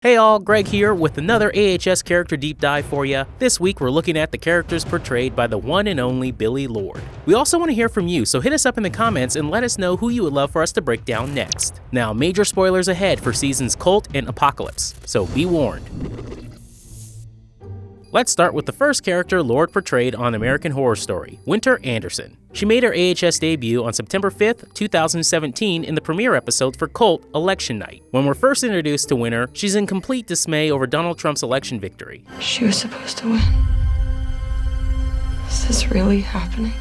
Hey all, Greg here with another AHS character deep dive for you. This week we're looking at the characters portrayed by the one and only Billie Lourd. We also want to hear from you, so hit us up in the comments and let us know who you would love for us to break down next. Now, major spoilers ahead for seasons Cult and Apocalypse, so be warned. Let's start with the first character Lourd portrayed on American Horror Story, Winter Anderson. She made her AHS debut on September 5th, 2017 in the premiere episode for Cult Election Night. When we're first introduced to Winter, she's in complete dismay over Donald Trump's election victory. She was supposed to win. Is this really happening?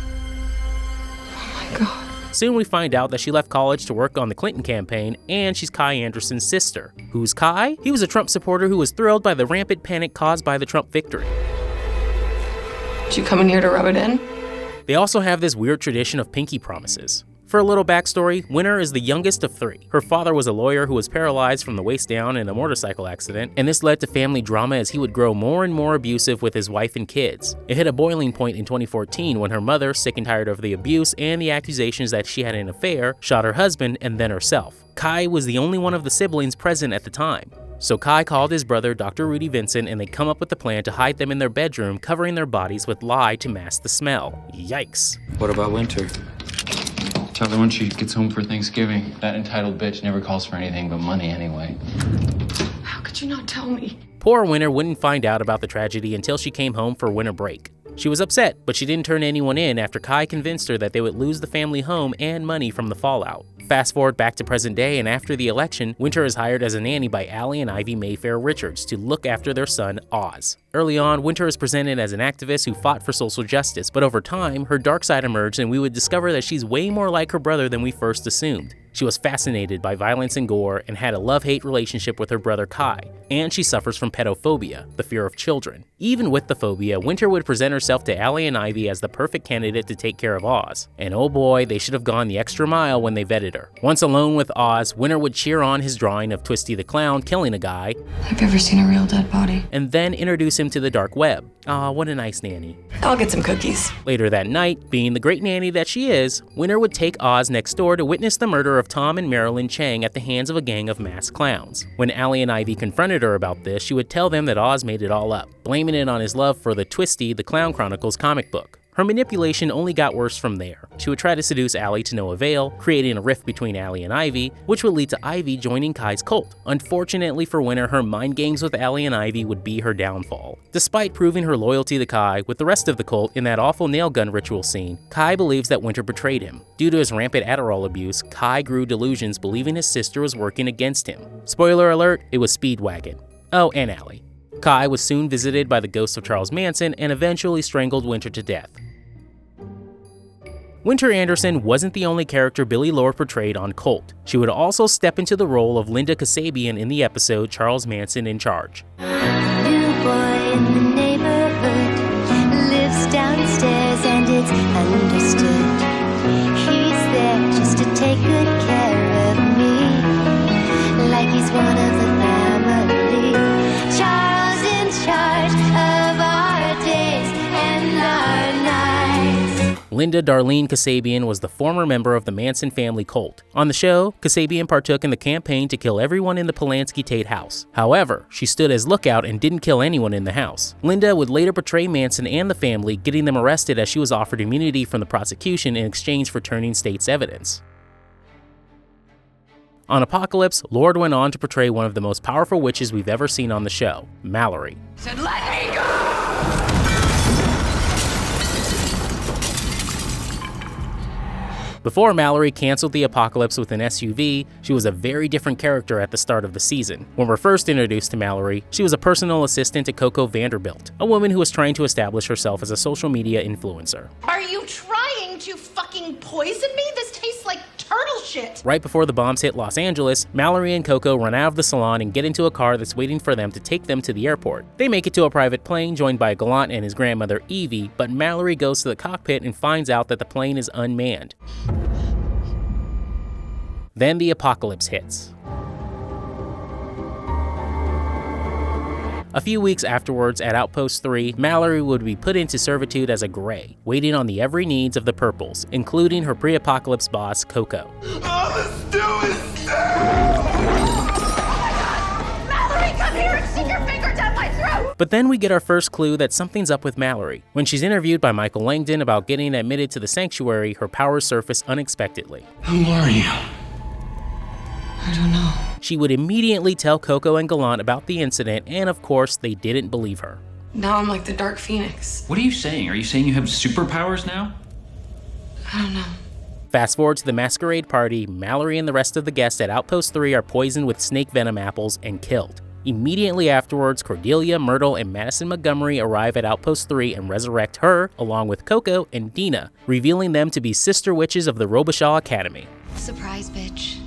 Oh my God. Soon we find out that she left college to work on the Clinton campaign, and she's Kai Anderson's sister. Who's Kai? He was a Trump supporter who was thrilled by the rampant panic caused by the Trump victory. Did you come in here to rub it in? They also have this weird tradition of pinky promises. For a little backstory, Winter is the youngest of three. Her father was a lawyer who was paralyzed from the waist down in a motorcycle accident, and this led to family drama as he would grow more and more abusive with his wife and kids. It hit a boiling point in 2014 when her mother, sick and tired of the abuse and the accusations that she had an affair, shot her husband and then herself. Kai was the only one of the siblings present at the time. So Kai called his brother, Dr. Rudy Vincent, and they come up with a plan to hide them in their bedroom, covering their bodies with lye to mask the smell. Yikes. What about Winter? Tell her when she gets home for Thanksgiving. That entitled bitch never calls for anything but money anyway. How could you not tell me? Poor Winter wouldn't find out about the tragedy until she came home for winter break. She was upset, but she didn't turn anyone in after Kai convinced her that they would lose the family home and money from the fallout. Fast forward back to present day, and after the election, Winter is hired as a nanny by Allie and Ivy Mayfair Richards to look after their son, Oz. Early on, Winter is presented as an activist who fought for social justice, but over time, her dark side emerged and we would discover that she's way more like her brother than we first assumed. She was fascinated by violence and gore and had a love-hate relationship with her brother Kai, and she suffers from pedophobia, the fear of children. Even with the phobia, Winter would present herself to Allie and Ivy as the perfect candidate to take care of Oz. And oh boy, they should have gone the extra mile when they vetted her. Once alone with Oz, Winter would cheer on his drawing of Twisty the Clown killing a guy. Have you ever seen a real dead body? And then introduce him to the dark web. Aw, what a nice nanny. I'll get some cookies. Later that night, being the great nanny that she is, Winter would take Oz next door to witness the murder of Tom and Marilyn Chang at the hands of a gang of masked clowns. When Allie and Ivy confronted her about this, she would tell them that Oz made it all up, blaming it on his love for the Twisty the Clown Chronicles comic book. Her manipulation only got worse from there. She would try to seduce Allie to no avail, creating a rift between Allie and Ivy, which would lead to Ivy joining Kai's cult. Unfortunately for Winter, her mind games with Allie and Ivy would be her downfall. Despite proving her loyalty to Kai with the rest of the cult in that awful nail gun ritual scene, Kai believes that Winter betrayed him. Due to his rampant Adderall abuse, Kai grew delusions believing his sister was working against him. Spoiler alert, it was Speedwagon. Oh, and Allie. Kai was soon visited by the ghost of Charles Manson and eventually strangled Winter to death. Winter Anderson wasn't the only character Billie Lourd portrayed on Cult. She would also step into the role of Linda Kasabian in the episode Charles Manson in Charge. New boy in the neighborhood lives downstairs and it's understood. He's there just to take good care of me, like he's one of the family. Charles in charge of our days and our nights. Linda Darlene Kasabian was the former member of the Manson family cult. On the show, Kasabian partook in the campaign to kill everyone in the Polanski Tate house. However, she stood as lookout and didn't kill anyone in the house. Linda would later portray Manson and the family, getting them arrested as she was offered immunity from the prosecution in exchange for turning state's evidence. On Apocalypse, Lourd went on to portray one of the most powerful witches we've ever seen on the show, Mallory. Said, let me go! Before Mallory canceled the Apocalypse with an SUV, she was a very different character at the start of the season. When we're first introduced to Mallory, she was a personal assistant to Coco Vanderbilt, a woman who was trying to establish herself as a social media influencer. Are you trying to fucking poison me? This tastes like turtle shit. Right before the bombs hit Los Angeles, Mallory and Coco run out of the salon and get into a car that's waiting for them to take them to the airport. They make it to a private plane joined by Gallant and his grandmother Evie, but Mallory goes to the cockpit and finds out that the plane is unmanned. Then the apocalypse hits. A few weeks afterwards, at Outpost 3, Mallory would be put into servitude as a Grey, waiting on the every needs of the Purples, including her pre-apocalypse boss, Coco. All the stew is stale! Mallory, come stick your finger down my throat! But then we get our first clue that something's up with Mallory. When she's interviewed by Michael Langdon about getting admitted to the sanctuary, her powers surface unexpectedly. Who are you? I don't know. She would immediately tell Coco and Gallant about the incident, and of course, they didn't believe her. Now I'm like the Dark Phoenix. What are you saying? Are you saying you have superpowers now? I don't know. Fast forward to the masquerade party, Mallory and the rest of the guests at Outpost 3 are poisoned with snake venom apples and killed. Immediately afterwards, Cordelia, Myrtle, and Madison Montgomery arrive at Outpost 3 and resurrect her, along with Coco and Dina, revealing them to be sister witches of the Robichaud Academy. Surprise, bitch.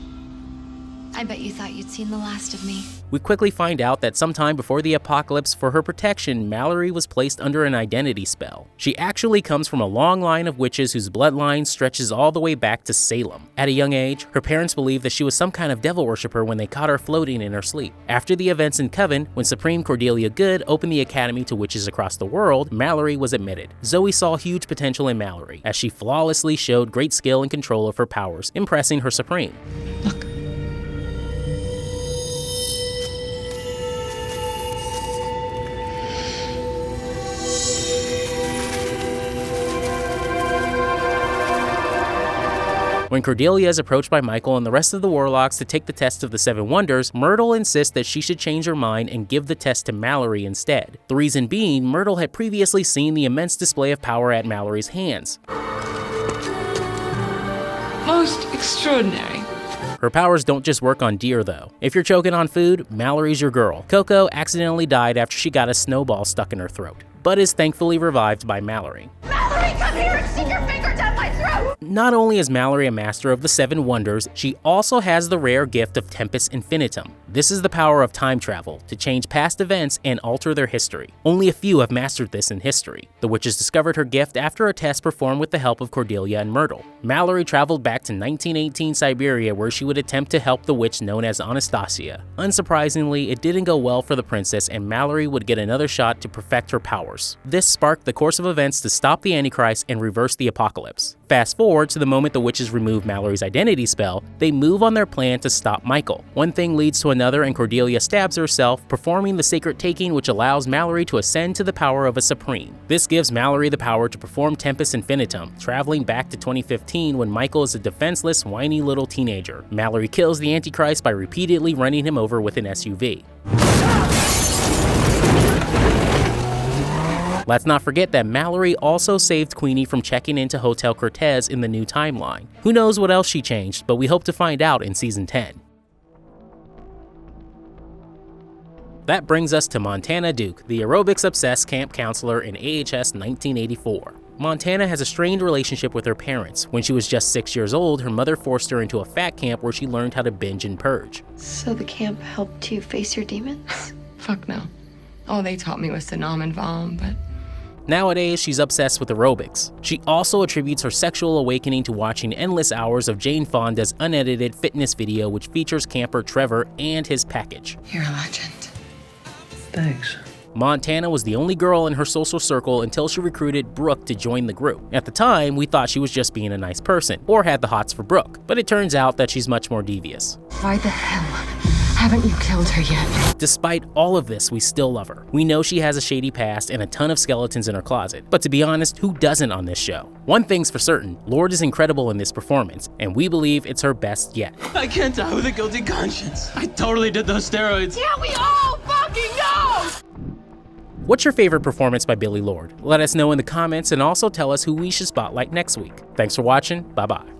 I bet you thought you'd seen the last of me. We quickly find out that sometime before the apocalypse, for her protection, Mallory was placed under an identity spell. She actually comes from a long line of witches whose bloodline stretches all the way back to Salem. At a young age, her parents believed that she was some kind of devil worshiper when they caught her floating in her sleep. After the events in Coven, when Supreme Cordelia Good opened the academy to witches across the world, Mallory was admitted. Zoe saw huge potential in Mallory, as she flawlessly showed great skill and control of her powers, impressing her Supreme. Look. When Cordelia is approached by Michael and the rest of the Warlocks to take the test of the 7 Wonders, Myrtle insists that she should change her mind and give the test to Mallory instead. The reason being, Myrtle had previously seen the immense display of power at Mallory's hands. Most extraordinary. Her powers don't just work on deer though. If you're choking on food, Mallory's your girl. Coco accidentally died after she got a snowball stuck in her throat, but is thankfully revived by Mallory. Mallory, come here and stick your finger down my throat! Not only is Mallory a master of the 7 Wonders, she also has the rare gift of Tempus Infinitum. This is the power of time travel, to change past events and alter their history. Only a few have mastered this in history. The witches discovered her gift after a test performed with the help of Cordelia and Myrtle. Mallory traveled back to 1918 Siberia, where she would attempt to help the witch known as Anastasia. Unsurprisingly, it didn't go well for the princess, and Mallory would get another shot to perfect her powers. This sparked the course of events to stop the Antichrist and reverse the apocalypse. Fast forward to the moment the witches remove Mallory's identity spell, they move on their plan to stop Michael. One thing leads to another and Cordelia stabs herself, performing the sacred taking, which allows Mallory to ascend to the power of a Supreme. This gives Mallory the power to perform Tempus Infinitum, traveling back to 2015 when Michael is a defenseless, whiny little teenager. Mallory kills the Antichrist by repeatedly running him over with an SUV. Let's not forget that Mallory also saved Queenie from checking into Hotel Cortez in the new timeline. Who knows what else she changed, but we hope to find out in Season 10. That brings us to Montana Duke, the aerobics-obsessed camp counselor in AHS 1984. Montana has a strained relationship with her parents. When she was just 6 years old, her mother forced her into a fat camp where she learned how to binge and purge. So the camp helped you face your demons? Fuck no. All they taught me was Sanam and Vom, but... Nowadays, she's obsessed with aerobics. She also attributes her sexual awakening to watching endless hours of Jane Fonda's unedited fitness video, which features camper Trevor and his package. You're a legend. Thanks. Montana was the only girl in her social circle until she recruited Brooke to join the group. At the time, we thought she was just being a nice person, or had the hots for Brooke, but it turns out that she's much more devious. Why the hell haven't you killed her yet? Despite all of this, we still love her. We know she has a shady past and a ton of skeletons in her closet, but to be honest, who doesn't on this show? One thing's for certain, Lourd is incredible in this performance, and we believe it's her best yet. I can't die with a guilty conscience. I totally did those steroids. Yeah, we all fucking know! What's your favorite performance by Billie Lourd? Let us know in the comments and also tell us who we should spotlight next week. Thanks for watching, bye-bye.